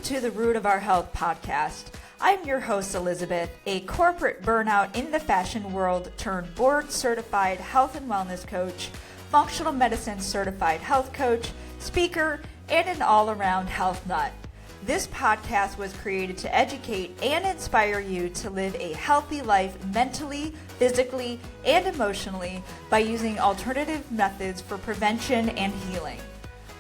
to the Root of Our Health podcast. I'm your host, Elizabeth, a corporate burnout in the fashion world turned board certified health and wellness coach, functional medicine certified health coach, speaker, and an all-around health nut. This podcast was created to educate and inspire you to live a healthy life mentally, physically, and emotionally by using alternative methods for prevention and healing.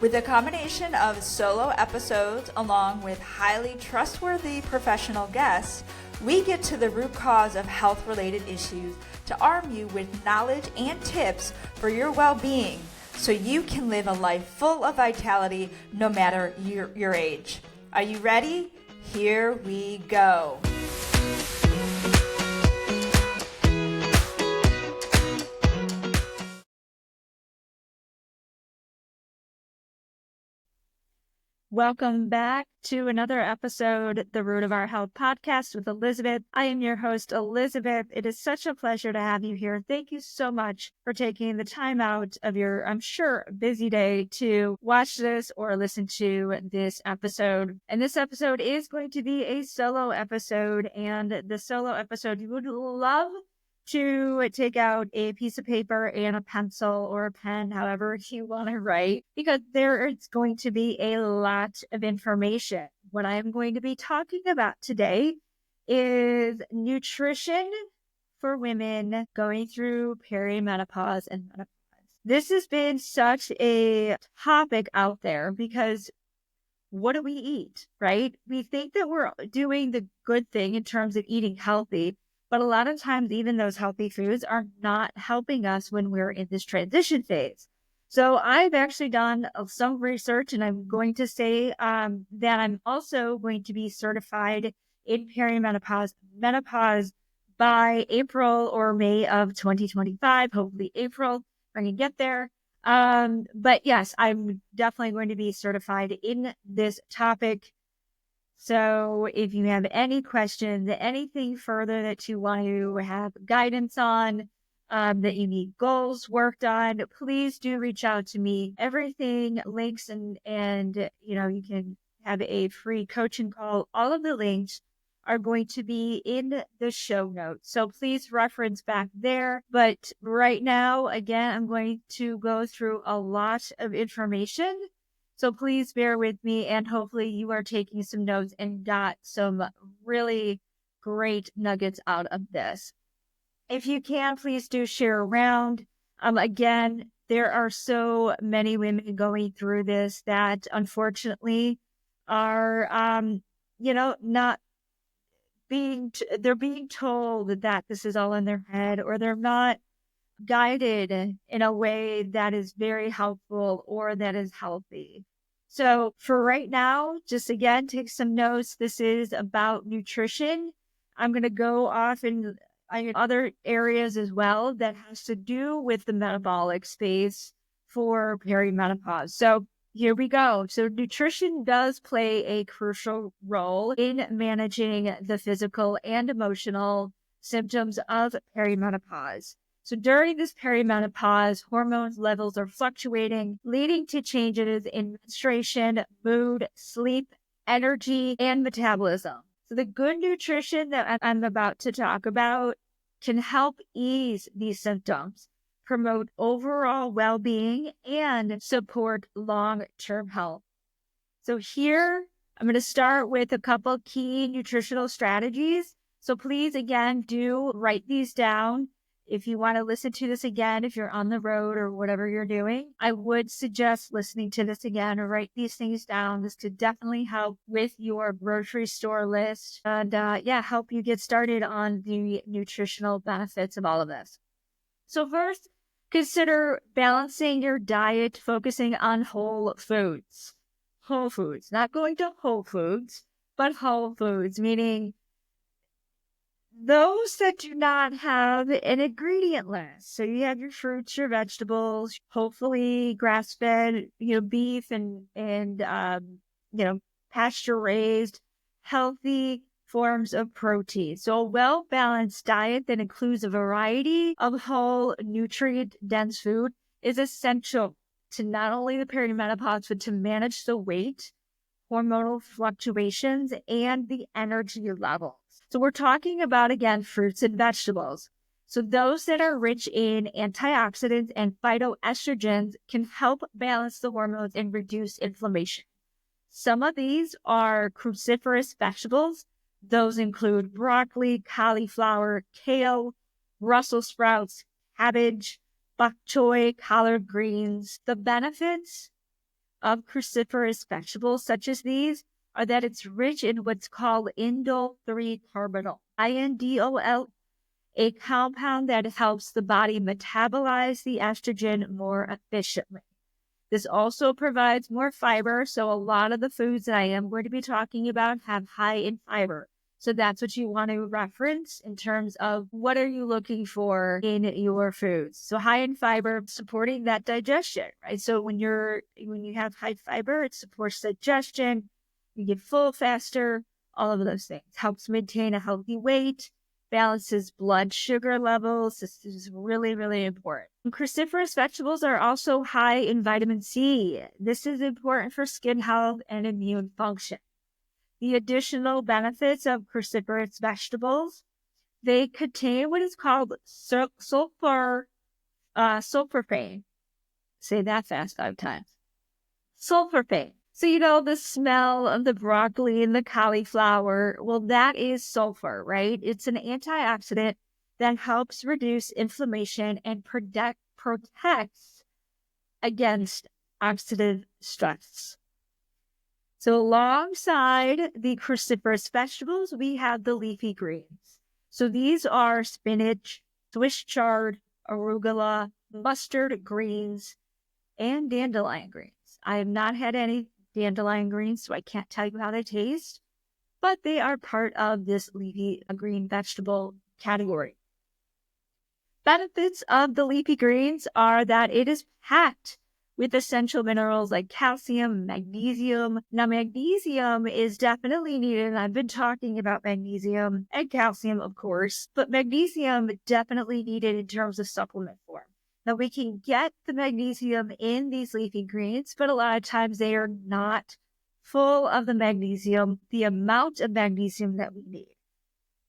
With a combination of solo episodes along with highly trustworthy professional guests, we get to the root cause of health-related issues to arm you with knowledge and tips for your well-being so you can live a life full of vitality no matter your age. Are you ready? Here we go. Welcome back to another episode, The Root of Our Health podcast with Elizabeth. I am your host, Elizabeth. It is such a pleasure to have you here. Thank you so much for taking the time out of your, I'm sure, busy day to watch this or listen to this episode. And this episode is going to be a solo episode. And the solo episode, you would love to take out a piece of paper and a pencil or a pen, however you want to write, because there is going to be a lot of information. What I am going to be talking about today is nutrition for women going through perimenopause and menopause. This has been such a topic out there because what do we eat, right? We think that we're doing the good thing in terms of eating healthy, but a lot of times, even those healthy foods are not helping us when we're in this transition phase. So I've actually done some research, and I'm going to say that I'm also going to be certified in perimenopause, menopause by April or May of 2025, hopefully April, I can get there. But yes, I'm definitely going to be certified in this topic. So if you have any questions, anything further that you want to have guidance on, that you need goals worked on, please do reach out to me. Everything, links, and you can have a free coaching call. All of the links are going to be in the show notes. So please reference back there. But right now, again, I'm going to go through a lot of information. So please bear with me, and hopefully you are taking some notes and got some really great nuggets out of this. If you can, please do share around. Again, there are so many women going through this that unfortunately are, not they're being told that this is all in their head, or they're not guided in a way that is very helpful or that is healthy. So for right now, just again, take some notes. This is about nutrition. I'm going to go off in other areas as well that has to do with the metabolic space for perimenopause. So here we go. So nutrition does play a crucial role in managing the physical and emotional symptoms of perimenopause. So during this perimenopause, hormone levels are fluctuating, leading to changes in menstruation, mood, sleep, energy, and metabolism. So the good nutrition that I'm about to talk about can help ease these symptoms, promote overall well-being, and support long-term health. So here, I'm going to start with a couple key nutritional strategies. So please, again, do write these down. If you want to listen to this again, if you're on the road or whatever you're doing, I would suggest listening to this again or write these things down. This could definitely help with your grocery store list and, help you get started on the nutritional benefits of all of this. So first, consider balancing your diet, focusing on whole foods. Whole foods, not going to Whole Foods, but whole foods, meaning those that do not have an ingredient list. So you have your fruits, your vegetables, hopefully grass-fed, beef and pasture-raised, healthy forms of protein. So a well-balanced diet that includes a variety of whole, nutrient-dense food is essential to not only the perimenopause, but to manage the weight hormonal fluctuations, and the energy levels. So we're talking about, again, fruits and vegetables. So those that are rich in antioxidants and phytoestrogens can help balance the hormones and reduce inflammation. Some of these are cruciferous vegetables. Those include broccoli, cauliflower, kale, Brussels sprouts, cabbage, bok choy, collard greens. The benefits of cruciferous vegetables such as these are that it's rich in what's called indole-3 carbonyl, INDOL, a compound that helps the body metabolize the estrogen more efficiently. This also provides more fiber, so a lot of the foods that I am going to be talking about have high in fiber. So that's what you want to reference in terms of what are you looking for in your foods. So high in fiber, supporting that digestion, right? So when you have high fiber, it supports digestion, you get full faster, all of those things. Helps maintain a healthy weight, balances blood sugar levels. This is really, really important. Cruciferous vegetables are also high in vitamin C. This is important for skin health and immune function. The additional benefits of cruciferous vegetables, they contain what is called sulforaphane. Say that fast 5 times. Sulforaphane. So, the smell of the broccoli and the cauliflower, well, that is sulfur, right? It's an antioxidant that helps reduce inflammation and protects against oxidative stress. So alongside the cruciferous vegetables, we have the leafy greens. So these are spinach, Swiss chard, arugula, mustard greens, and dandelion greens. I have not had any dandelion greens, so I can't tell you how they taste, but they are part of this leafy green vegetable category. Benefits of the leafy greens are that it is packed with essential minerals like calcium, magnesium. Now, magnesium is definitely needed, and I've been talking about magnesium and calcium, of course, but magnesium definitely needed in terms of supplement form. Now, we can get the magnesium in these leafy greens, but a lot of times they are not full of the magnesium, the amount of magnesium that we need,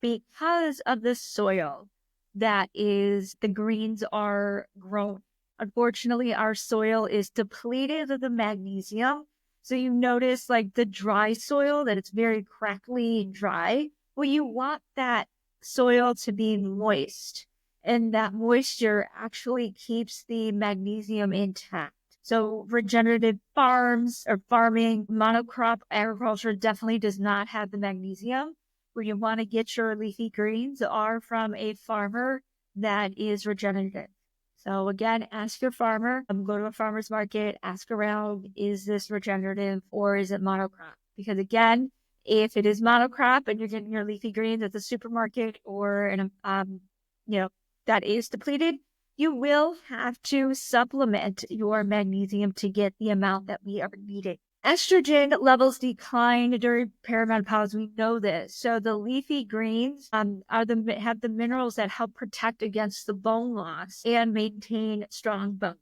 because of the soil that the greens are grown. Unfortunately, our soil is depleted of the magnesium. So you notice like the dry soil, that it's very crackly and dry. Well, you want that soil to be moist, and that moisture actually keeps the magnesium intact. So regenerative farms or farming, monocrop agriculture definitely does not have the magnesium. Where you want to get your leafy greens are from a farmer that is regenerative. So again, ask your farmer, go to a farmer's market, ask around, is this regenerative or is it monocrop? Because again, if it is monocrop and you're getting your leafy greens at the supermarket or in that is depleted, you will have to supplement your magnesium to get the amount that we are needing. Estrogen levels decline during perimenopause. We know this. So the leafy greens have the minerals that help protect against the bone loss and maintain strong bones.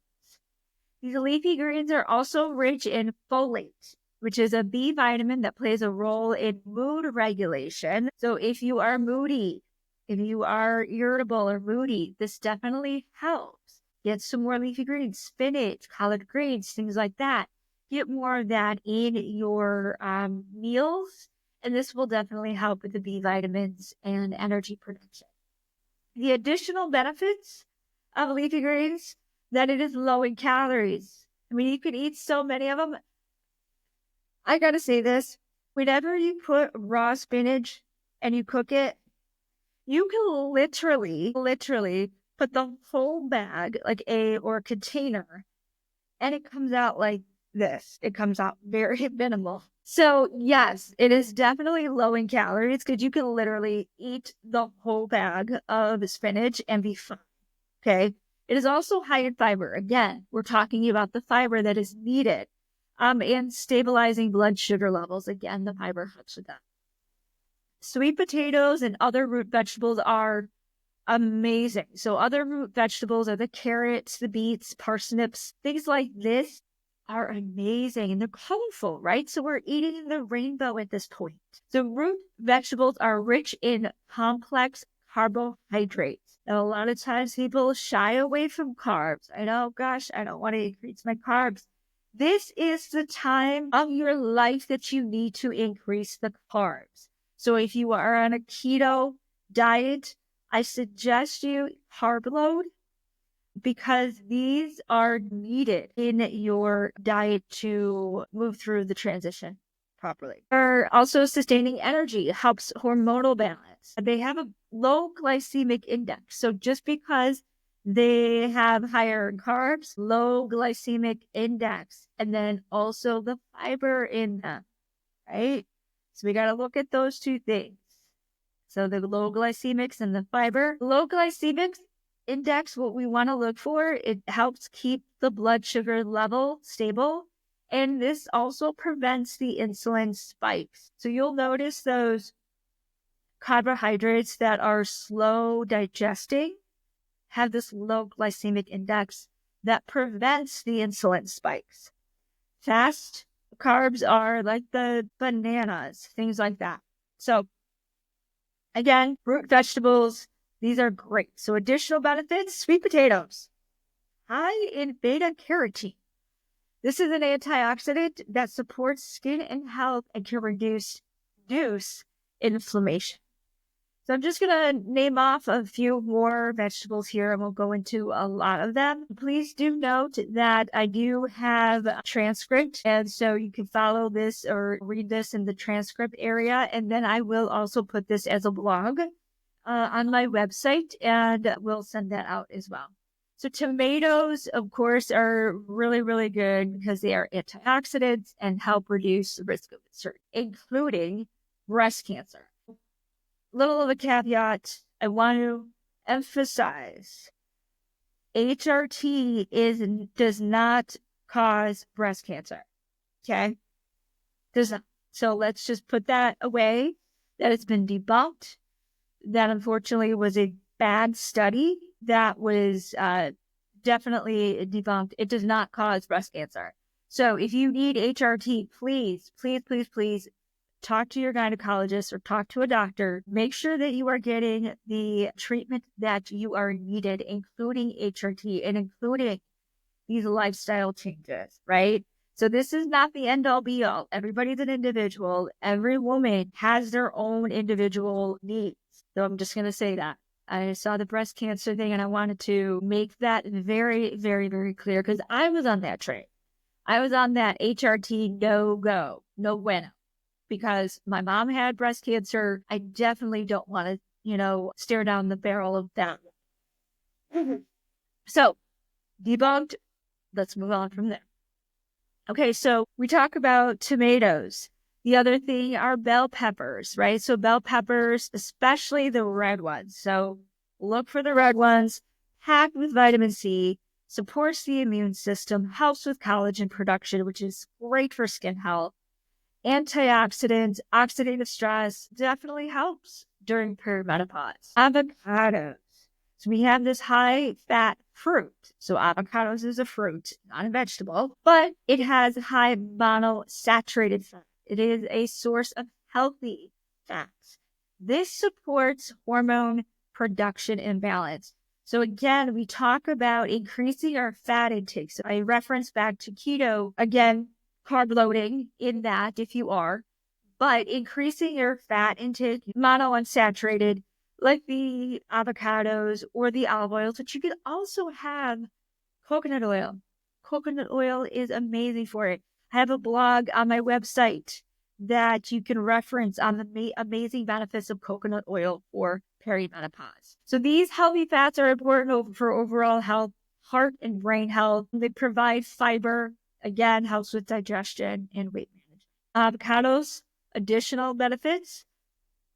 These leafy greens are also rich in folate, which is a B vitamin that plays a role in mood regulation. So if you are moody, if you are irritable or moody, this definitely helps. Get some more leafy greens, spinach, collard greens, things like that. Get more of that in your meals, and this will definitely help with the B vitamins and energy production. The additional benefits of leafy greens, that it is low in calories. I mean, you could eat so many of them. I gotta say this, whenever you put raw spinach and you cook it, you can literally put the whole bag, or container, and it comes out like this. It comes out very minimal. So yes, it is definitely low in calories because you can literally eat the whole bag of spinach and be fine. Okay. It is also high in fiber. Again, we're talking about the fiber that is needed, and stabilizing blood sugar levels. Again, the fiber helps with that. Sweet potatoes and other root vegetables are amazing. So other root vegetables are the carrots, the beets, parsnips, things like this. are amazing and they're colorful, right? So we're eating the rainbow at this point. So root vegetables are rich in complex carbohydrates. And a lot of times people shy away from carbs. I know, gosh, I don't want to increase my carbs. This is the time of your life that you need to increase the carbs. So if you are on a keto diet, I suggest you carb load because these are needed in your diet to move through the transition properly. They're also sustaining energy, helps hormonal balance. They have a low glycemic index. So just because they have higher carbs, low glycemic index, and then also the fiber in them, right? So we got to look at those two things. So the low glycemics and the fiber. Low glycemics index, what we want to look for, it helps keep the blood sugar level stable. And this also prevents the insulin spikes. So you'll notice those carbohydrates that are slow digesting have this low glycemic index that prevents the insulin spikes. Fast carbs are like the bananas, things like that. So again, root vegetables, these are great. So additional benefits, sweet potatoes, high in beta carotene. This is an antioxidant that supports skin and health and can reduce inflammation. So I'm just going to name off a few more vegetables here and we'll go into a lot of them. Please do note that I do have a transcript, and so you can follow this or read this in the transcript area. And then I will also put this as a blog on my website, and we'll send that out as well. So tomatoes, of course, are really, really good because they are antioxidants and help reduce the risk of cancer, including breast cancer. Little of a caveat, I want to emphasize, HRT does not cause breast cancer, okay? Does not. So let's just put that away, that it's been debunked. That unfortunately was a bad study that was definitely debunked. It does not cause breast cancer. So if you need HRT, please, please, please, please talk to your gynecologist or talk to a doctor. Make sure that you are getting the treatment that you are needed, including HRT and including these lifestyle changes, right? So this is not the end all be all. Everybody's an individual. Every woman has their own individual needs. So I'm just going to say that. I saw the breast cancer thing and I wanted to make that very, very, very clear because I was on that train. I was on that HRT no bueno. Because my mom had breast cancer, I definitely don't want to, stare down the barrel of that. So, debunked. Let's move on from there. Okay, so we talk about tomatoes. The other thing are bell peppers, right? So bell peppers, especially the red ones. So look for the red ones, packed with vitamin C, supports the immune system, helps with collagen production, which is great for skin health. Antioxidants, oxidative stress definitely helps during perimenopause. Avocados. So we have this high fat fruit. So avocados is a fruit, not a vegetable, but it has high monosaturated fat. It is a source of healthy fats. This supports hormone production and balance. So again, we talk about increasing our fat intake. So I reference back to keto again. Carb loading in that if you are, but increasing your fat intake, monounsaturated, like the avocados or the olive oils, but you can also have coconut oil. Coconut oil is amazing for it. I have a blog on my website that you can reference on the amazing benefits of coconut oil for perimenopause. So these healthy fats are important for overall health, heart and brain health. They provide fiber. Again, helps with digestion and weight management. Avocados, additional benefits,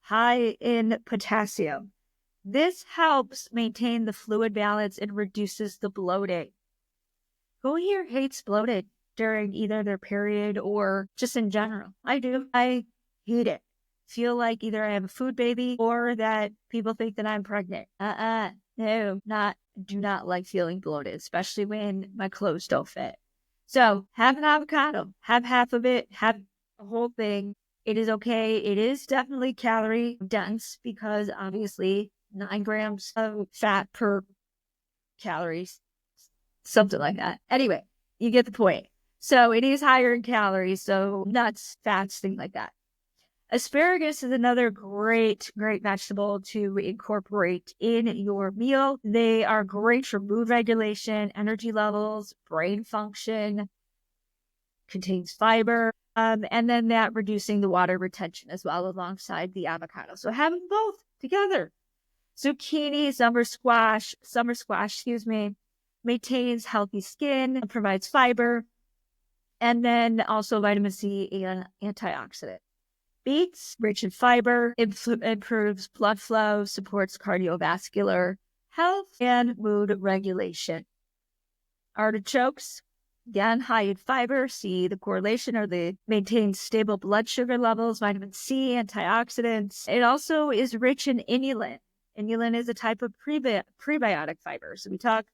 high in potassium. This helps maintain the fluid balance and reduces the bloating. Who here hates bloated during either their period or just in general? I do. I hate it. Feel like either I have a food baby or that people think that I'm pregnant. No, do not like feeling bloated, especially when my clothes don't fit. So have an avocado, have half of it, have a whole thing. It is okay. It is definitely calorie dense because obviously 9 grams of fat per calories, something like that. Anyway, you get the point. So it is higher in calories. So nuts, fats, things like that. Asparagus is another great vegetable to incorporate in your meal. They are great for mood regulation, energy levels, brain function, contains fiber, and then that reducing the water retention as well alongside the avocado. So have them both together. Zucchini, summer squash, maintains healthy skin, provides fiber, and then also vitamin C and antioxidant. Beets, rich in fiber, improves blood flow, supports cardiovascular health, and mood regulation. Artichokes, again, high in fiber, see the correlation, or they maintain stable blood sugar levels, vitamin C, antioxidants. It also is rich in inulin. Inulin is a type of prebiotic fiber. So we talk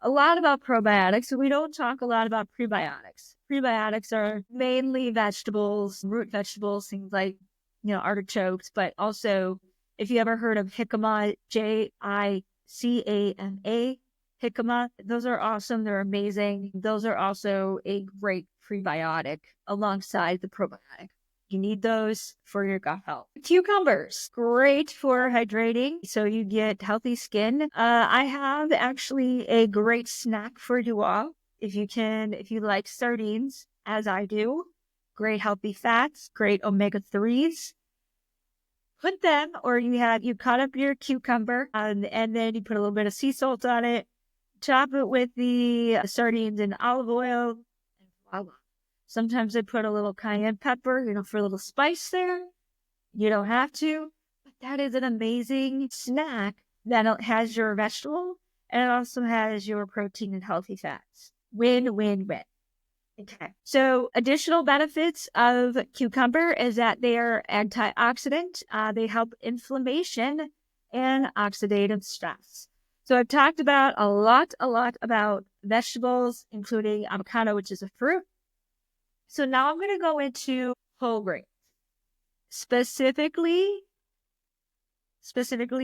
a lot about probiotics, so we don't talk a lot about prebiotics. Prebiotics are mainly vegetables, root vegetables, things like, artichokes, but also if you ever heard of jicama, Jicama, jicama, those are awesome. They're amazing. Those are also a great prebiotic alongside the probiotic. You need those for your gut health. Cucumbers, great for hydrating, so you get healthy skin. I have actually a great snack for you all. If you like sardines, as I do, great healthy fats, great omega-3s. Put them, or you cut up your cucumber, and then you put a little bit of sea salt on it, chop it with the sardines in olive oil, and voila. Sometimes I put a little cayenne pepper, for a little spice there. You don't have to, but that is an amazing snack that has your vegetable and it also has your protein and healthy fats. Win, win, win. Okay. So additional benefits of cucumber is that they are antioxidant. They help inflammation and oxidative stress. So I've talked about a lot about vegetables, including avocado, which is a fruit. So now I'm going to go into whole grains, specifically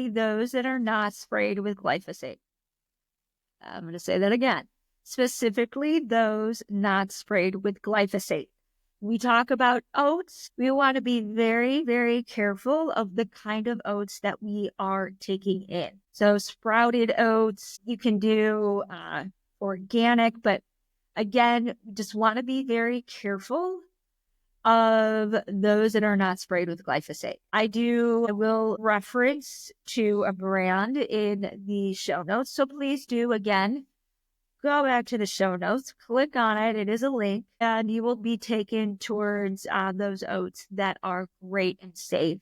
those that are not sprayed with glyphosate. I'm going to say that again. Specifically those not sprayed with glyphosate. We talk about oats. We want to be very, very careful of the kind of oats that we are taking in. So sprouted oats, you can do organic, but again, just want to be very careful of those that are not sprayed with glyphosate. I will reference to a brand in the show notes. So please do, again, go back to the show notes, click on it. It is a link, and you will be taken towards those oats that are great and safe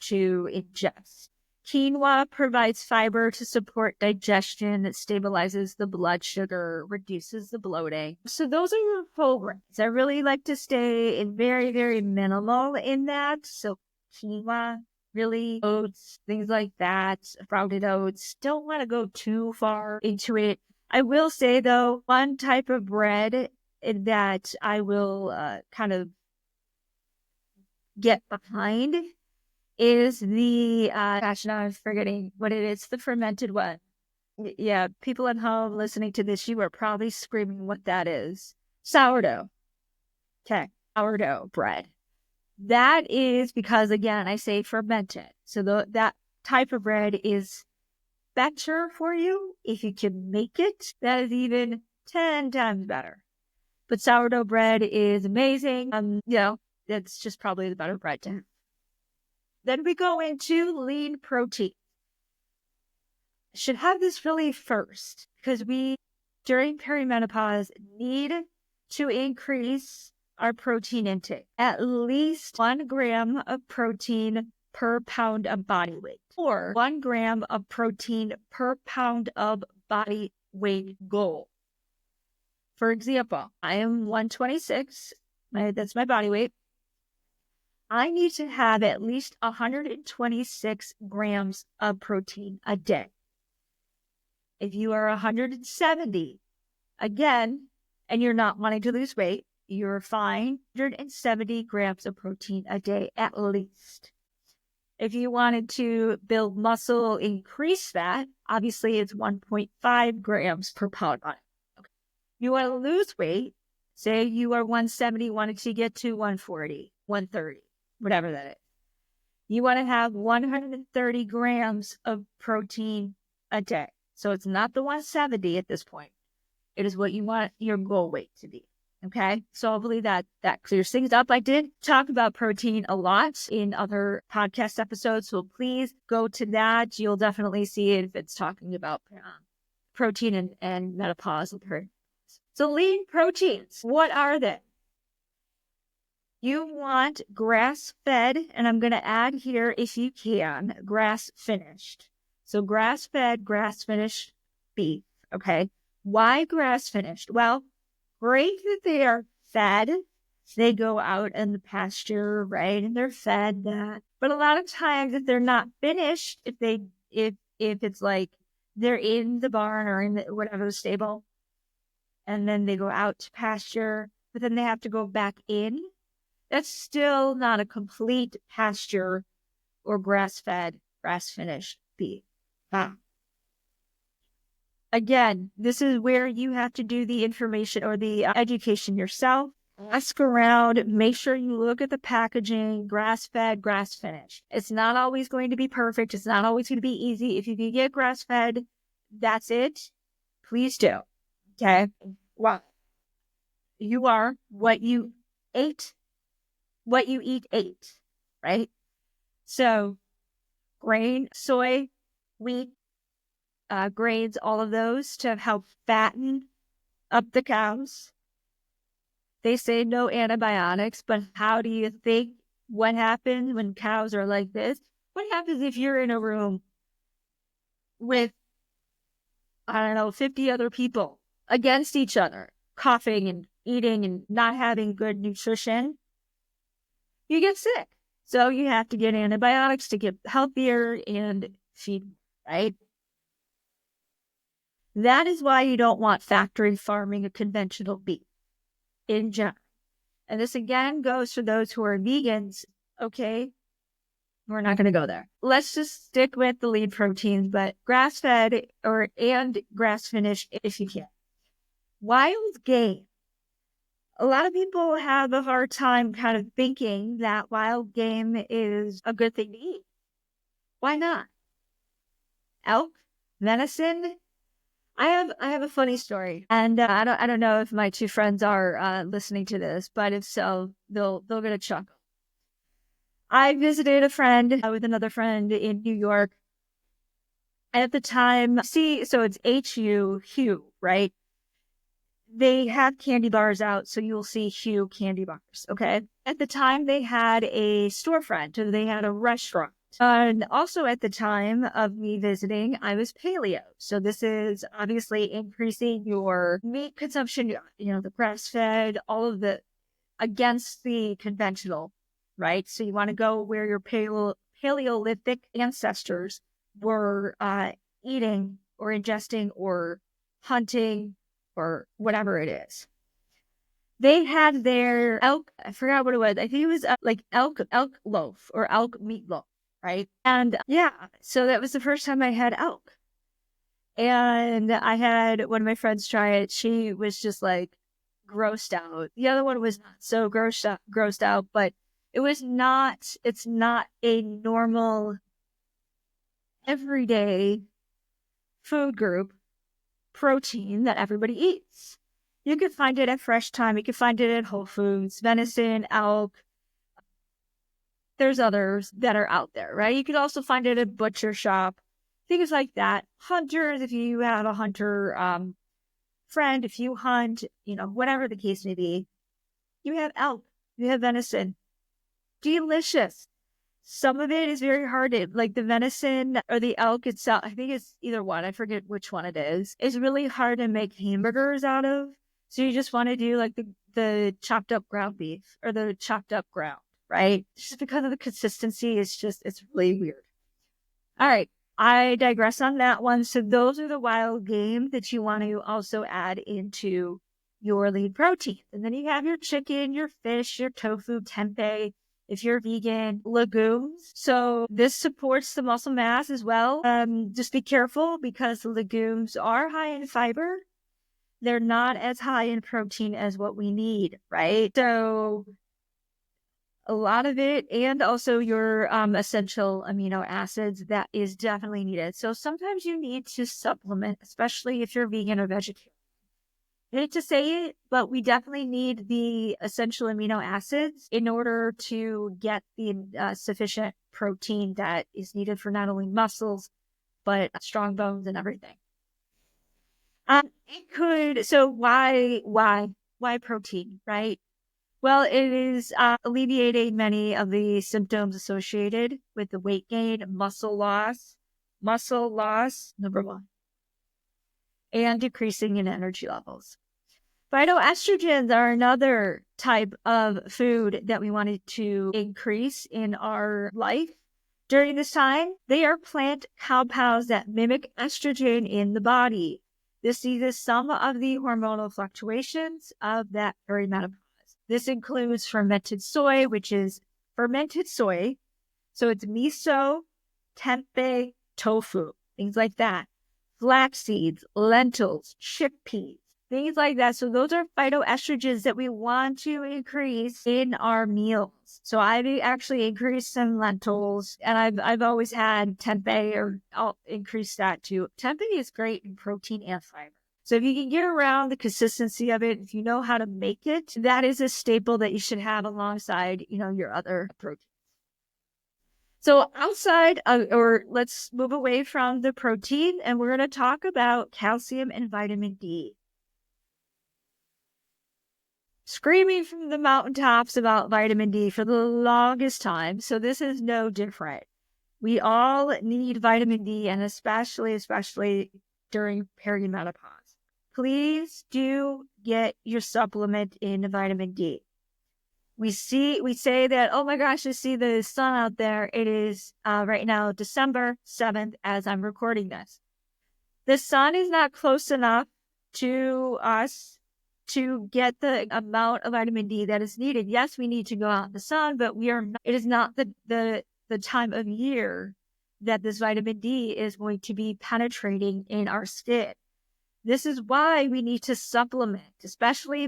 to ingest. Quinoa provides fiber to support digestion. It stabilizes the blood sugar, reduces the bloating. So those are your whole grains. I really like to stay in very, very minimal in that. So quinoa, really, oats, things like that, sprouted oats. Don't want to go too far into it. I will say, though, one type of bread that I will kind of get behind is the, now I'm forgetting what it is, the fermented one. Yeah, people at home listening to this, you are probably screaming what that is. Sourdough. Okay, sourdough bread. That is because, again, I say fermented. So that type of bread is better for you if you can make it. That is even 10 times better. But sourdough bread is amazing. That's just probably the better bread to have. Then we go into lean protein. Should have this really first because we, during perimenopause, need to increase our protein intake. At least 1 gram of protein per pound of body weight, or 1 gram of protein per pound of body weight goal. For example, I am 126. That's my body weight. I need to have at least 126 grams of protein a day. If you are 170, again, and you're not wanting to lose weight, you're fine. 170 grams of protein a day at least. If you wanted to build muscle, increase that, obviously it's 1.5 grams per pound. Okay. You want to lose weight, say you are 170, wanted to get to 140, 130, whatever that is. You want to have 130 grams of protein a day. So it's not the 170 at this point. It is what you want your goal weight to be. Okay. So hopefully that clears things up. I did talk about protein a lot in other podcast episodes. So please go to that. You'll definitely see it if it's talking about protein and menopause. So lean proteins, what are they? You want grass-fed, and I'm going to add here, if you can, grass-finished. So grass-fed, grass-finished beef, okay? Why grass-finished? Well, great that they are fed. They go out in the pasture, right? And they're fed that. But a lot of times, if they're not finished, if it's like they're in the barn or in the, whatever the stable, and then they go out to pasture, but then they have to go back in, that's still not a complete pasture or grass-fed, grass-finished beef. Again, this is where you have to do the information or the education yourself. Ask around, make sure you look at the packaging, grass-fed, grass-finished. It's not always going to be perfect. It's not always going to be easy. If you can get grass-fed, that's it. Please do. Okay? Wow. You are what you ate. What you eat ate, right? So grain, soy, wheat, grains, all of those to help fatten up the cows. They say no antibiotics, but how do you think what happens when cows are like this? What happens if you're in a room with, 50 other people against each other, coughing and eating and not having good nutrition? You get sick. So you have to get antibiotics to get healthier and feed, right? That is why you don't want factory farming a conventional beef in general. And this again goes for those who are vegans. Okay, we're not going to go there. Let's just stick with the lean proteins, but grass-fed and grass-finished if you can. Wild game. A lot of people have a hard time kind of thinking that wild game is a good thing to eat. Why not? Elk, venison. I have a funny story, and I don't know if my two friends are listening to this, but if so, they'll get a chuckle. I visited a friend with another friend in New York. At the time, so it's Hue, right? They have candy bars out, so you'll see Hue candy bars, okay? At the time, they had a storefront, or they had a restaurant. And also at the time of me visiting, I was paleo. So this is obviously increasing your meat consumption, the grass-fed, all of the, against the conventional, right? So you want to go where your Paleolithic ancestors were eating or ingesting or hunting or whatever it is. They had their elk, I forgot what it was. I think it was like elk loaf or elk meatloaf, right? And so that was the first time I had elk. And I had one of my friends try it. She was just like grossed out. The other one was not so grossed out, but it's not a normal everyday food group protein that everybody eats. You can find it at Fresh Time. You can find it at Whole Foods, venison, elk. There's others that are out there, right? You could also find it at butcher shop, things like that. Hunters, if you have a hunter friend, if you hunt, whatever the case may be, you have elk, you have venison. Delicious. Some of it is very hard to, like the venison or the elk itself, I think it's either one, I forget which one it is. It's really hard to make hamburgers out of. So you just want to do like the chopped up ground beef or the chopped up ground, right? Just because of the consistency, it's really weird. All right. I digress on that one. So those are the wild game that you want to also add into your lean protein. And then you have your chicken, your fish, your tofu, tempeh, if you're vegan, legumes. So this supports the muscle mass as well. Just be careful because the legumes are high in fiber. They're not as high in protein as what we need, right? So a lot of it, and also your essential amino acids, that is definitely needed. So sometimes you need to supplement, especially if you're vegan or vegetarian. I hate to say it, but we definitely need the essential amino acids in order to get the sufficient protein that is needed for not only muscles, but strong bones and everything. So why protein, right? Well, it is alleviating many of the symptoms associated with the weight gain, muscle loss, number one, and decreasing in energy levels. Phytoestrogens are another type of food that we wanted to increase in our life during this time. They are plant compounds that mimic estrogen in the body. This eases some of the hormonal fluctuations of that perimenopause. This includes fermented soy, which is fermented soy. So it's miso, tempeh, tofu, things like that. Flax seeds, lentils, chickpeas, things like that. So those are phytoestrogens that we want to increase in our meals. So I've actually increased some lentils, and I've always had tempeh, or I'll increase that too. Tempeh is great in protein and fiber. So if you can get around the consistency of it, if you know how to make it, that is a staple that you should have alongside, your other proteins. So let's move away from the protein, and we're going to talk about calcium and vitamin D. Screaming from the mountaintops about vitamin D for the longest time. So this is no different. We all need vitamin D, and especially during perimenopause. Please do get your supplement in vitamin D. We say that, oh my gosh, I see the sun out there. It is right now, December 7th, as I'm recording this. The sun is not close enough to us to get the amount of vitamin D that is needed. Yes, we need to go out in the sun, but it is not the time of year that this vitamin D is going to be penetrating in our skin. This is why we need to supplement, especially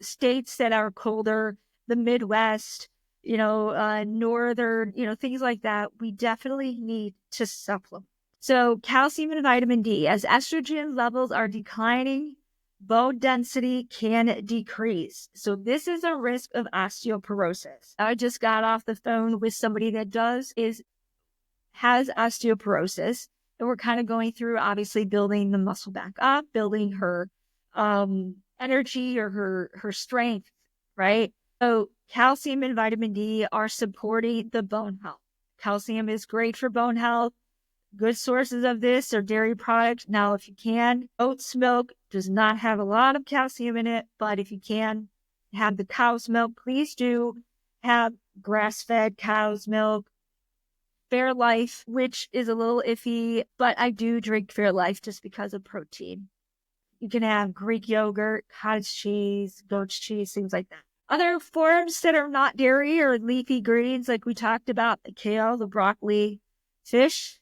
states that are colder, the Midwest, northern, things like that. We definitely need to supplement. So calcium and vitamin D, as estrogen levels are declining, bone density can decrease. So this is a risk of osteoporosis. I just got off the phone with somebody that has osteoporosis. And we're kind of going through, obviously, building the muscle back up, building her energy or her strength, right? So calcium and vitamin D are supporting the bone health. Calcium is great for bone health. Good sources of this are dairy products. Now, if you can, oat's milk does not have a lot of calcium in it, but if you can have the cow's milk, please do have grass-fed cow's milk. Fairlife, which is a little iffy, but I do drink Fairlife just because of protein. You can have Greek yogurt, cottage cheese, goat's cheese, things like that. Other forms that are not dairy or leafy greens, like we talked about, the kale, the broccoli, fish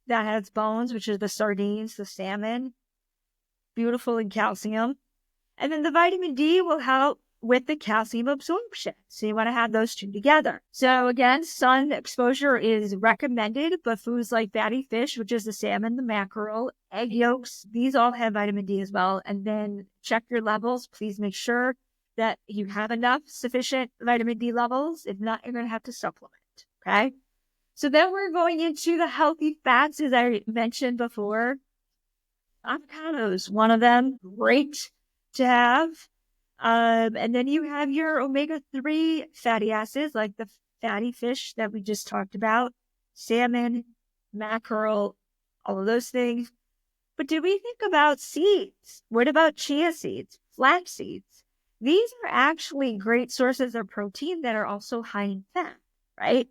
that has bones, which is the sardines, the salmon, beautiful in calcium. And then the vitamin D will help with the calcium absorption. So you want to have those two together. So again, sun exposure is recommended, but foods like fatty fish, which is the salmon, the mackerel, egg yolks, these all have vitamin D as well. And then check your levels. Please make sure that you have enough sufficient vitamin D levels. If not, you're going to have to supplement. Okay. So then we're going into the healthy fats, as I mentioned before. Avocados, one of them, great to have. And then you have your omega-3 fatty acids, like the fatty fish that we just talked about, salmon, mackerel, all of those things. But do we think about seeds? What about chia seeds, flax seeds? These are actually great sources of protein that are also high in fat, right?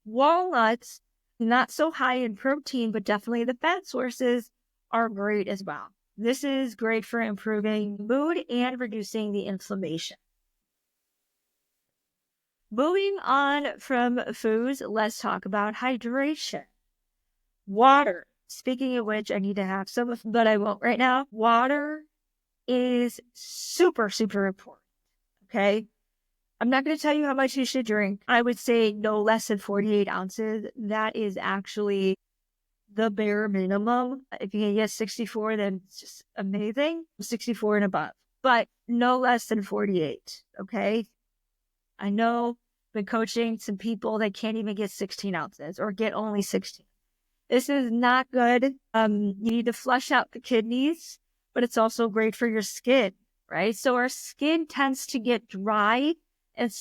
Walnuts, not so high in protein, but definitely the fat sources are great as well. This is great for improving mood and reducing the inflammation. Moving on from foods, let's talk about hydration. Water. Speaking of which, I need to have some, but I won't right now. Water is super, super important. Okay. I'm not going to tell you how much you should drink. I would say no less than 48 ounces. That is actually the bare minimum. If you can get 64, then it's just amazing. 64 and above, but no less than 48. Okay. I know I've been coaching some people that can't even get 16 ounces or get only 16. This is not good. You need to flush out the kidneys, but it's also great for your skin, right? So our skin tends to get dry and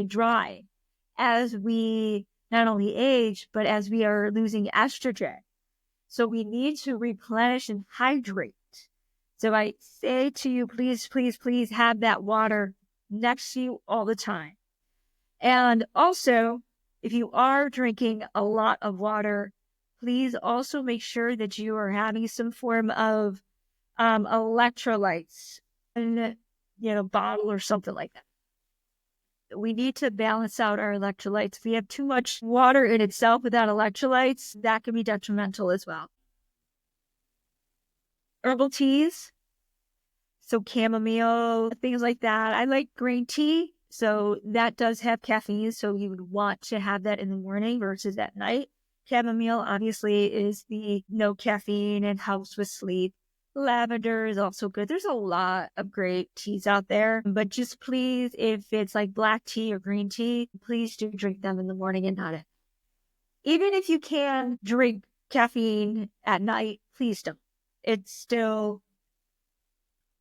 dry as we not only age, but as we are losing estrogen. So we need to replenish and hydrate. So I say to you, please, please, please have that water next to you all the time. And also, if you are drinking a lot of water, please also make sure that you are having some form of electrolytes in, bottle or something like that. We need to balance out our electrolytes. If we have too much water in itself without electrolytes, that can be detrimental as well. Herbal teas, so chamomile, things like that. I like green tea. So that does have caffeine. So you would want to have that in the morning versus at night. Chamomile obviously is the no caffeine and helps with sleep. Lavender is also good. There's a lot of great teas out there, but just please, if it's like black tea or green tea, please do drink them in the morning and not at. Even if you can drink caffeine at night, please don't. It's still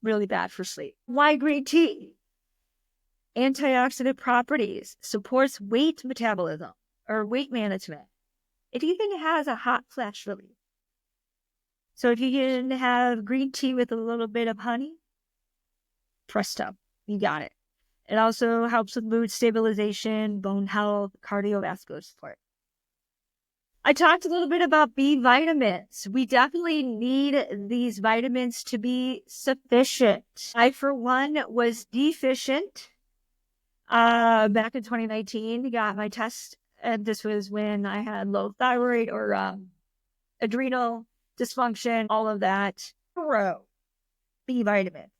really bad for sleep. Why green tea? Antioxidant properties, supports weight metabolism or weight management. It even has a hot flash relief. So if you can have green tea with a little bit of honey, presto, you got it. It also helps with mood stabilization, bone health, cardiovascular support. I talked a little bit about B vitamins. We definitely need these vitamins to be sufficient. I, for one, was deficient back in 2019, got my test, and this was when I had low thyroid or adrenal dysfunction, all of that. B vitamin.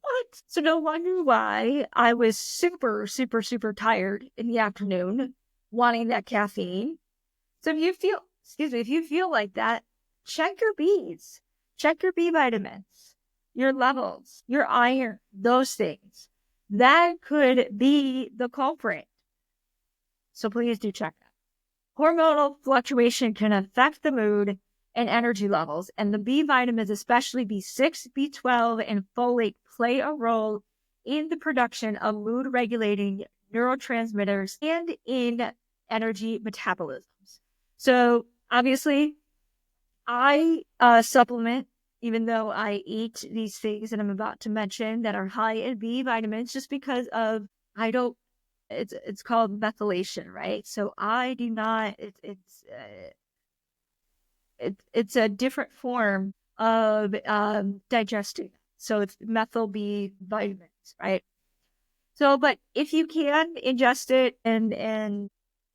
What? So no wonder why I was super, super, super tired in the afternoon, wanting that caffeine. So if you feel like that, check your Bs, check your B vitamins, your levels, your iron, those things. That could be the culprit. So please do check that. Hormonal fluctuation can affect the mood and energy levels, and the B vitamins, especially B6, B12, and folate, play a role in the production of mood regulating neurotransmitters and in energy metabolisms. So obviously, I supplement, even though I eat these things that I'm about to mention that are high in B vitamins, just because of it's called methylation, right? So I do not. It's a different form of digesting. So it's methyl B vitamins, right? So, but if you can ingest it and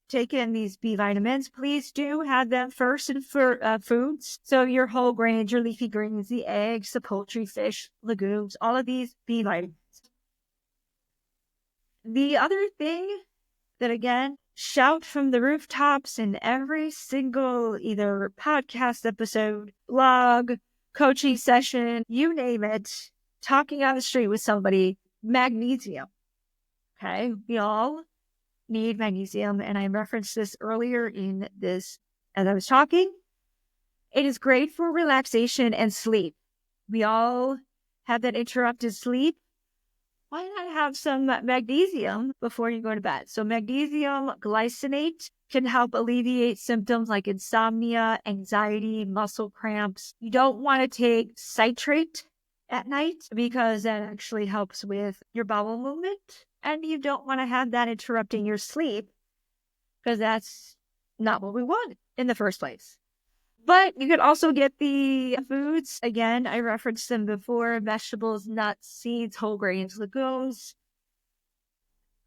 take in these B vitamins, please do have them first in foods. So your whole grains, your leafy greens, the eggs, the poultry, fish, legumes, all of these B vitamins. The other thing that, again, shout from the rooftops in every single either podcast episode, blog, coaching session, you name it, talking on the street with somebody, magnesium. Okay, we all need magnesium, and I referenced this earlier in this as I was talking. It is great for relaxation and sleep. We all have that interrupted sleep. Why not have some magnesium before you go to bed? So magnesium glycinate can help alleviate symptoms like insomnia, anxiety, muscle cramps. You don't want to take citrate at night because that actually helps with your bowel movement. And you don't want to have that interrupting your sleep because that's not what we want in the first place. But you could also get the foods. Again, I referenced them before: vegetables, nuts, seeds, whole grains, legumes.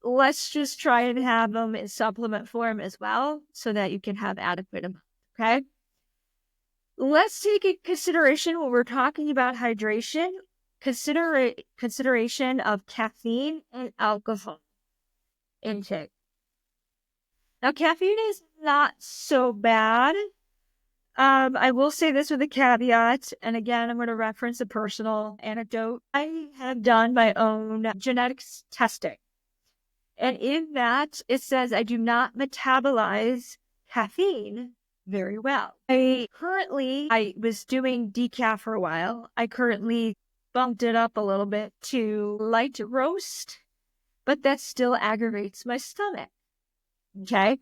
Let's just try and have them in supplement form as well so that you can have adequate amount. Okay. Let's take in consideration when we're talking about hydration, consideration of caffeine and alcohol intake. Now, caffeine is not so bad. I will say this with a caveat, and again, I'm going to reference a personal anecdote. I have done my own genetics testing, and in that, it says I do not metabolize caffeine very well. I was doing decaf for a while. I currently bumped it up a little bit to light roast, but that still aggravates my stomach. Okay?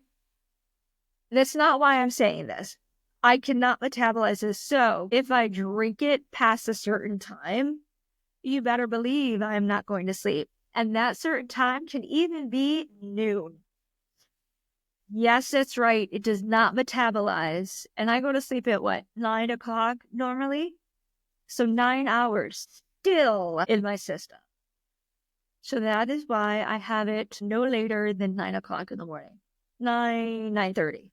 That's not why I'm saying this. I cannot metabolize this. So if I drink it past a certain time, you better believe I'm not going to sleep. And that certain time can even be noon. Yes, that's right. It does not metabolize. And I go to sleep at 9 o'clock normally? So 9 hours still in my system. So that is why I have it no later than 9 o'clock in the morning. 9:30.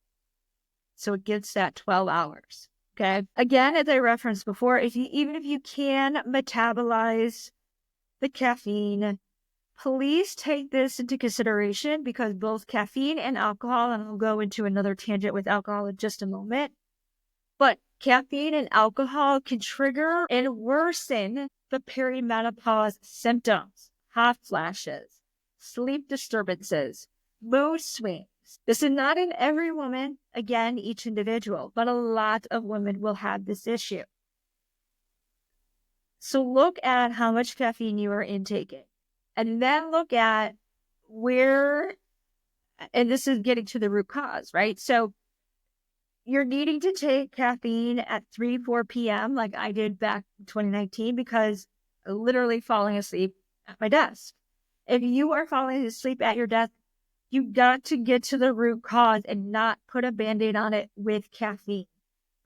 So it gets that 12 hours. Okay. Again, as I referenced before, even if you can metabolize the caffeine, please take this into consideration, because both caffeine and alcohol, and I'll go into another tangent with alcohol in just a moment, but caffeine and alcohol can trigger and worsen the perimenopause symptoms: hot flashes, sleep disturbances, mood swings. This is not in every woman, again, each individual, but a lot of women will have this issue. So look at how much caffeine you are intaking, and then look at where, and this is getting to the root cause, right? So you're needing to take caffeine at 3-4 p.m. like I did back in 2019, because literally falling asleep at my desk. If you are falling asleep at your desk, you got to get to the root cause and not put a Band-Aid on it with caffeine.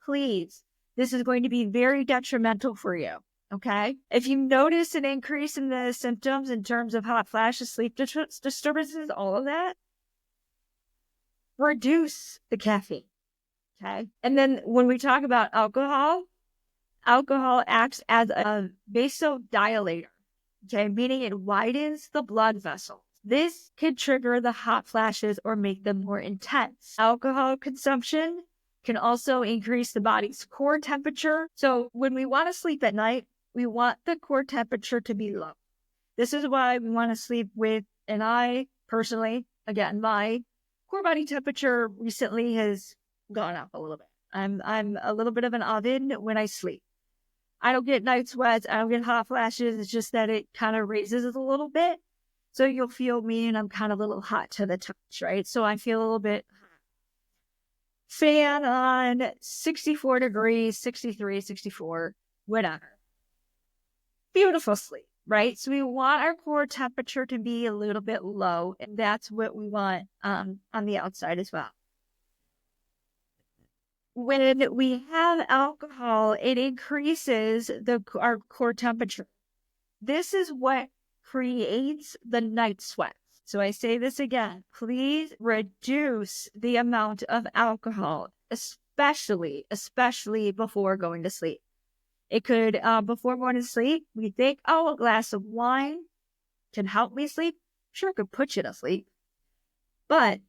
Please. This is going to be very detrimental for you. Okay? If you notice an increase in the symptoms in terms of hot flashes, sleep disturbances, all of that, reduce the caffeine. Okay? And then when we talk about alcohol acts as a vasodilator. Okay? Meaning it widens the blood vessels. This can trigger the hot flashes or make them more intense. Alcohol consumption can also increase the body's core temperature. So when we want to sleep at night, we want the core temperature to be low. This is why we want to sleep with, and I personally, again, my core body temperature recently has gone up a little bit. I'm a little bit of an oven when I sleep. I don't get night sweats. I don't get hot flashes. It's just that it kind of raises it a little bit. So you'll feel me, and I'm kind of a little hot to the touch, right? So I feel a little bit fan on 64 degrees, 63, 64, whatever. Beautiful sleep, right? So we want our core temperature to be a little bit low, and that's what we want on the outside as well. When we have alcohol, it increases our core temperature. This is what creates the night sweats. So I say this again, please reduce the amount of alcohol, especially before going to sleep. It could, before going to sleep, we think, a glass of wine can help me sleep. Sure, it could put you to sleep. But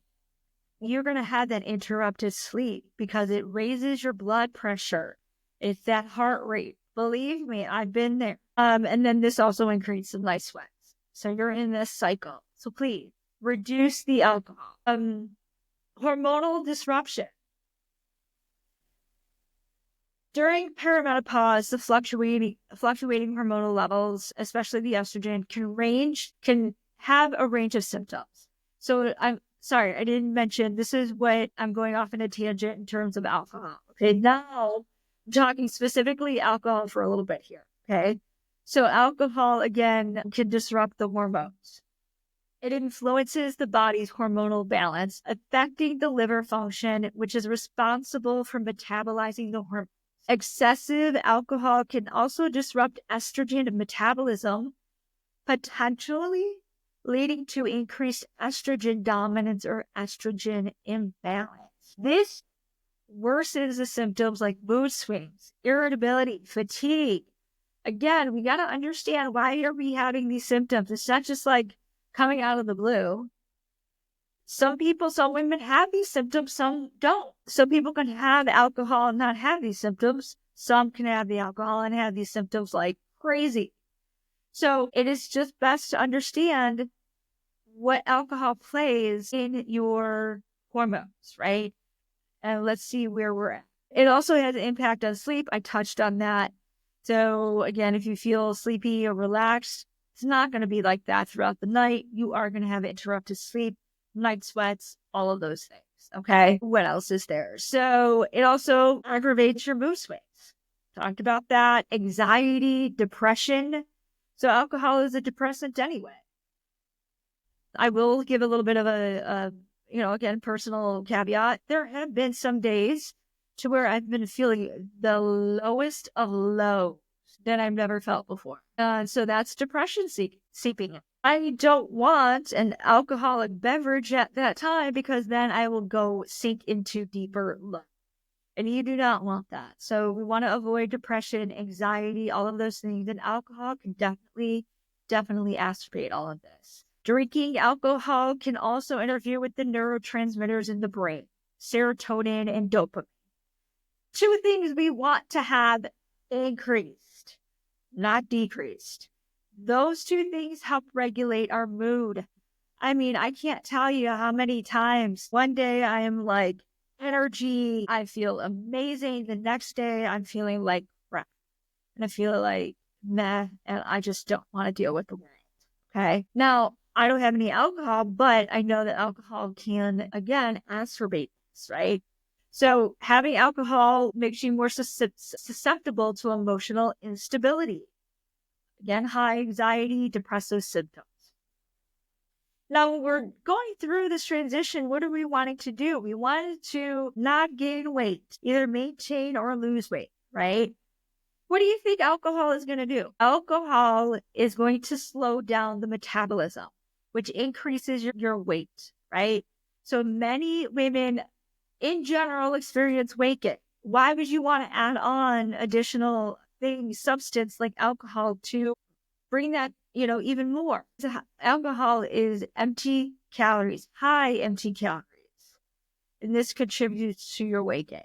you're going to have that interrupted sleep because it raises your blood pressure. It's that heart rate. Believe me, I've been there. And then this also increases the night sweats. So you're in this cycle. So please reduce the alcohol. Hormonal disruption. During perimenopause, the fluctuating hormonal levels, especially the estrogen, can have a range of symptoms. So I'm sorry, I didn't mention, this is what I'm going off in a tangent in terms of alcohol. Okay, now I'm talking specifically alcohol for a little bit here. Okay, so alcohol, again, can disrupt the hormones. It influences the body's hormonal balance, affecting the liver function, which is responsible for metabolizing the hormone. Excessive alcohol can also disrupt estrogen metabolism, potentially leading to increased estrogen dominance or estrogen imbalance. This worsens the symptoms like mood swings, irritability, fatigue. Again, we got to understand, why are we having these symptoms? It's not just like coming out of the blue. Some women have these symptoms, some don't. Some people can have alcohol and not have these symptoms. Some can have the alcohol and have these symptoms like crazy. So it is just best to understand what alcohol plays in your hormones, right? And let's see where we're at. It also has an impact on sleep. I touched on that. So again, if you feel sleepy or relaxed, it's not going to be like that throughout the night. You are going to have interrupted sleep, night sweats, all of those things. Okay. What else is there? So it also aggravates your mood swings. Talked about that. Anxiety, depression. So alcohol is a depressant anyway. I will give a little bit of a again, personal caveat. There have been some days to where I've been feeling the lowest of lows that I've never felt before. So that's depression seeping in. I don't want an alcoholic beverage at that time, because then I will go sink into deeper low. And you do not want that. So we want to avoid depression, anxiety, all of those things. And alcohol can definitely exacerbate all of this. Drinking alcohol can also interfere with the neurotransmitters in the brain, serotonin and dopamine. Two things we want to have increased, not decreased. Those two things help regulate our mood. I mean, I can't tell you how many times one day I am like energy, I feel amazing. The next day I'm feeling like crap. And I feel like meh, and I just don't want to deal with the world. Okay. Now, I don't have any alcohol, but I know that alcohol can, again, exacerbate this, right? So having alcohol makes you more susceptible to emotional instability. Again, high anxiety, depressive symptoms. Now, when we're going through this transition, what are we wanting to do? We wanted to not gain weight, either maintain or lose weight, right? What do you think alcohol is going to do? Alcohol is going to slow down the metabolism, which increases your weight, right? So many women in general experience weight gain. Why would you want to add on additional substance like alcohol to bring that, even more? So alcohol is empty calories, high empty calories, and this contributes to your weight gain.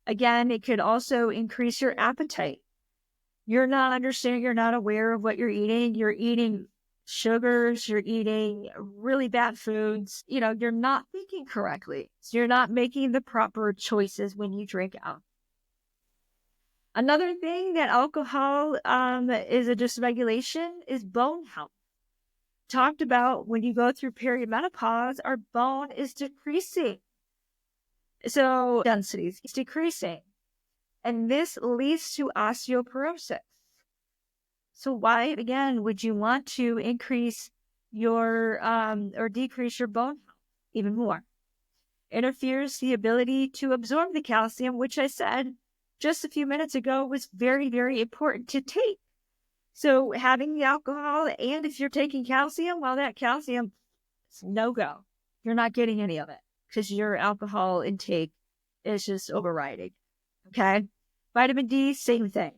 Again, it could also increase your appetite. You're not understanding, you're not aware of what you're eating. You're eating sugars, you're eating really bad foods. You're not thinking correctly. So you're not making the proper choices when you drink alcohol. Another thing that alcohol is a dysregulation is bone health. Talked about when you go through perimenopause, our bone is decreasing. So density is decreasing. And this leads to osteoporosis. So why, again, would you want to increase your or decrease your bone health even more? Interferes the ability to absorb the calcium, which I said just a few minutes ago was very, very important to take. So having the alcohol, and if you're taking calcium, well, that calcium is no-go. You're not getting any of it because your alcohol intake is just overriding. Okay. Vitamin D, same thing.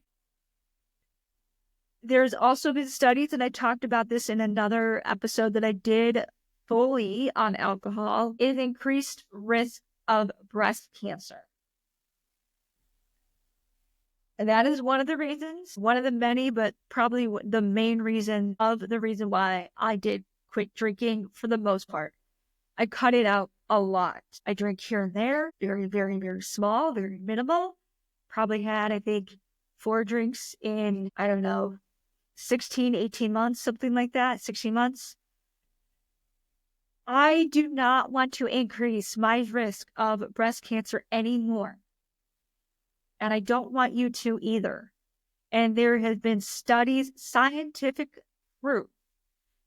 There's also been studies, and I talked about this in another episode that I did fully on alcohol, is increased risk of breast cancer. And that is one of the reasons, one of the many, but probably the main reason why I did quit drinking for the most part. I cut it out a lot. I drink here and there, very, very, very small, very minimal. Probably had, I think, 4 drinks in, 16, 18 months, something like that, 16 months. I do not want to increase my risk of breast cancer anymore. And I don't want you to either. And there have been studies, scientific proof,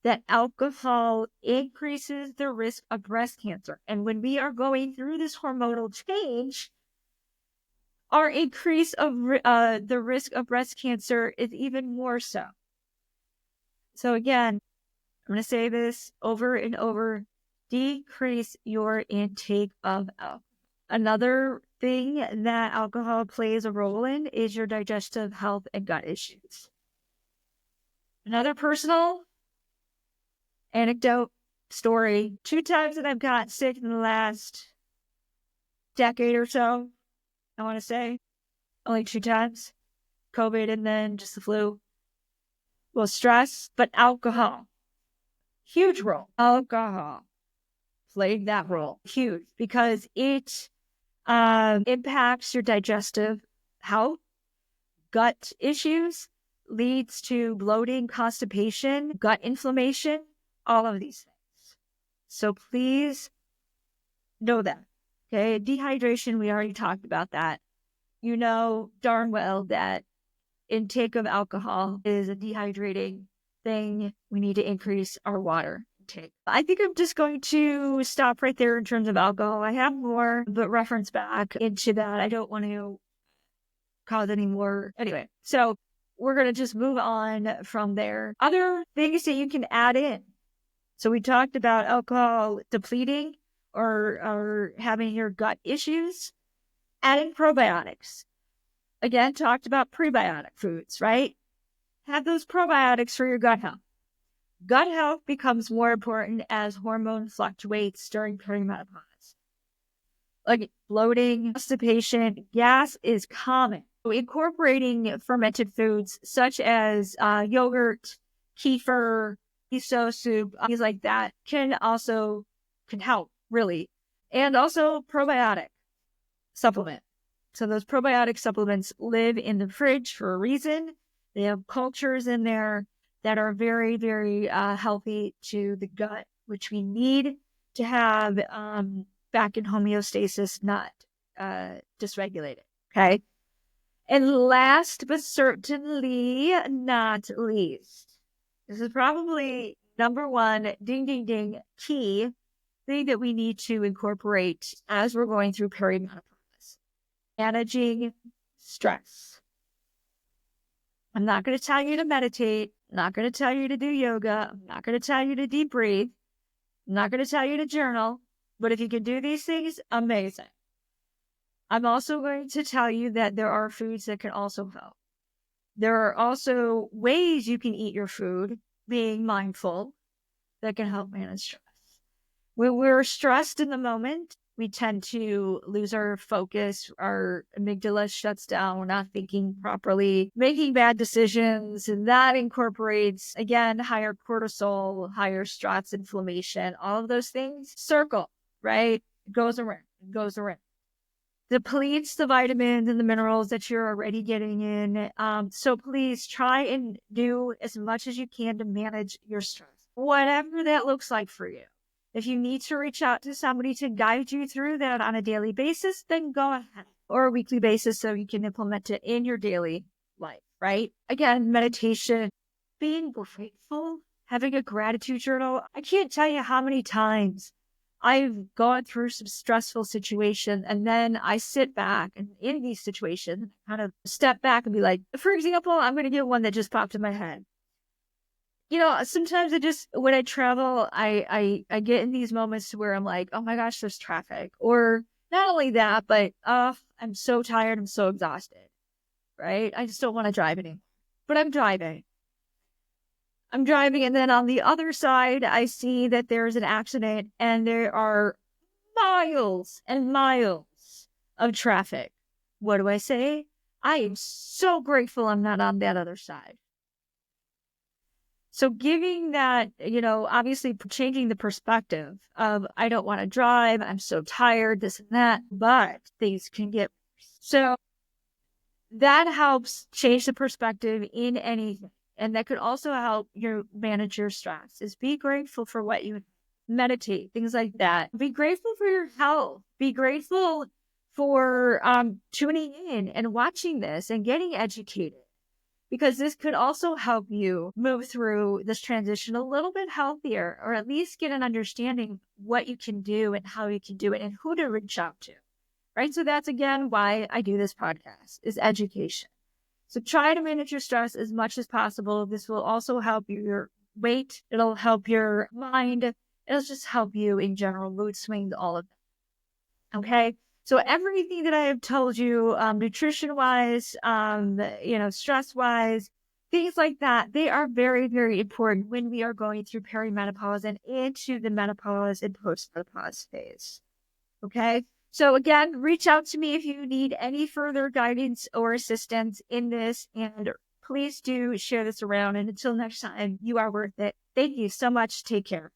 that alcohol increases the risk of breast cancer. And when we are going through this hormonal change, our increase of the risk of breast cancer is even more so. So again, I'm going to say this over and over, decrease your intake of alcohol. Another thing that alcohol plays a role in is your digestive health and gut issues. Another personal anecdote story, 2 times that I've got sick in the last decade or so, I want to say, only 2 times, COVID and then just the flu. Well, stress, but alcohol, huge role. Alcohol played that role, huge, because it impacts your digestive health, gut issues, leads to bloating, constipation, gut inflammation, all of these things. So please know that. Okay, dehydration, we already talked about that. You know darn well that intake of alcohol is a dehydrating thing. We need to increase our water intake. I think I'm just going to stop right there in terms of alcohol. I have more, but reference back into that. I don't want to cause any more. Anyway, so we're going to just move on from there. Other things that you can add in. So we talked about alcohol depleting or having your gut issues. Adding probiotics. Again, talked about prebiotic foods, right? Have those probiotics for your gut health. Gut health becomes more important as hormone fluctuates during perimenopause. Like bloating, constipation, gas is common. So incorporating fermented foods such as yogurt, kefir, miso soup, things like that can help, really. And also probiotic supplement. So those probiotic supplements live in the fridge for a reason. They have cultures in there that are very, very healthy to the gut, which we need to have back in homeostasis, not dysregulated. Okay. And last but certainly not least, this is probably number one, ding, ding, ding, key thing that we need to incorporate as we're going through perimenopause. Managing stress. I'm not going to tell you to meditate. I'm not going to tell you to do yoga. I'm not going to tell you to deep breathe. I'm not going to tell you to journal. But if you can do these things, amazing. I'm also going to tell you that there are foods that can also help. There are also ways you can eat your food, being mindful, that can help manage stress. When we're stressed in the moment, we tend to lose our focus. Our amygdala shuts down. We're not thinking properly, making bad decisions. And that incorporates, again, higher cortisol, higher stress, inflammation, all of those things. Circle, right? It goes around, depletes the vitamins and the minerals that you're already getting in. So please try and do as much as you can to manage your stress, whatever that looks like for you. If you need to reach out to somebody to guide you through that on a daily basis, then go ahead, or a weekly basis so you can implement it in your daily life, right? Again, meditation, being grateful, having a gratitude journal. I can't tell you how many times I've gone through some stressful situation and then I sit back and in these situations, kind of step back and be like, for example, I'm going to give one that just popped in my head. You know, sometimes when I travel, I get in these moments where I'm like, oh my gosh, there's traffic. Or not only that, but I'm so tired. I'm so exhausted, right? I just don't want to drive anymore. But I'm driving. And then on the other side, I see that there's an accident and there are miles and miles of traffic. What do I say? I am so grateful I'm not on that other side. So giving that, obviously changing the perspective of, I don't want to drive, I'm so tired, this and that, but things can get worse. So that helps change the perspective in anything. And that could also help you manage your stress, is be grateful for what you meditate, things like that. Be grateful for your health. Be grateful for tuning in and watching this and getting educated. because this could also help you move through this transition a little bit healthier, or at least get an understanding what you can do and how you can do it and who to reach out to, right? So that's, again, why I do this podcast, is education. So try to manage your stress as much as possible. This will also help your weight. It'll help your mind. It'll just help you in general, mood swings, all of that. Okay. So everything that I have told you, nutrition wise, stress wise, things like that, they are very, very important when we are going through perimenopause and into the menopause and postmenopause phase. Okay. So again, reach out to me if you need any further guidance or assistance in this, and please do share this around. And until next time, you are worth it. Thank you so much. Take care.